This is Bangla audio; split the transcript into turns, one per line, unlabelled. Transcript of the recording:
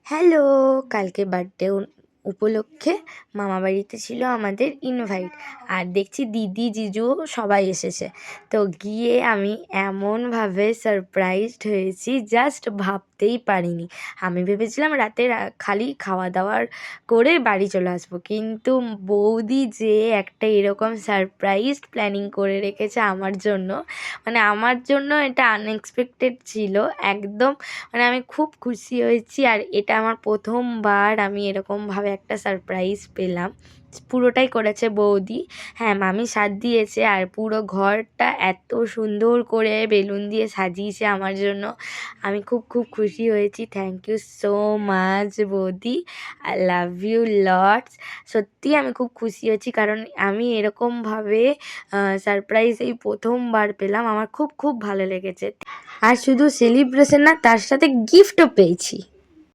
হ্যালো, কালকে বার্থডে উপলক্ষে মামাবাড়িতে ছিল আমাদের ইনভাইট। আর দেখছি দিদি জিজু সবাই এসেছে। তো গিয়ে আমি এমনভাবে সারপ্রাইজড হয়েছি, জাস্ট ভাবতেই পারিনি। আমি ভেবেছিলাম রাতে খালি খাওয়া দাওয়ার করে বাড়ি চলে আসবো, কিন্তু বৌদি যে একটা এরকম সারপ্রাইজড প্ল্যানিং করে রেখেছে আমার জন্য, মানে আমার জন্য এটা আনএক্সপেক্টেড ছিল একদম। মানে আমি খুব খুশি হয়েছি। আর এটা আমার প্রথমবার আমি এরকমভাবে একটা সারপ্রাইজ পেলাম। পুরোটাই করেছে বৌদি। হ্যাঁ, মামি সাথ দিয়েছে। আর পুরো ঘরটা এত সুন্দর করে বেলুন দিয়ে সাজিয়েছে আমার জন্য। আমি খুব খুব খুশি হয়েছি। থ্যাংক ইউ সো মাচ বৌদি, আই লাভ ইউ লটস। সত্যি আমি খুব খুশি হয়েছি, কারণ আমি এরকমভাবে সারপ্রাইজ এই প্রথমবার পেলাম। আমার খুব খুব ভালো লেগেছে। আর শুধু সেলিব্রেশন না, তার সাথে গিফটও পেয়েছি।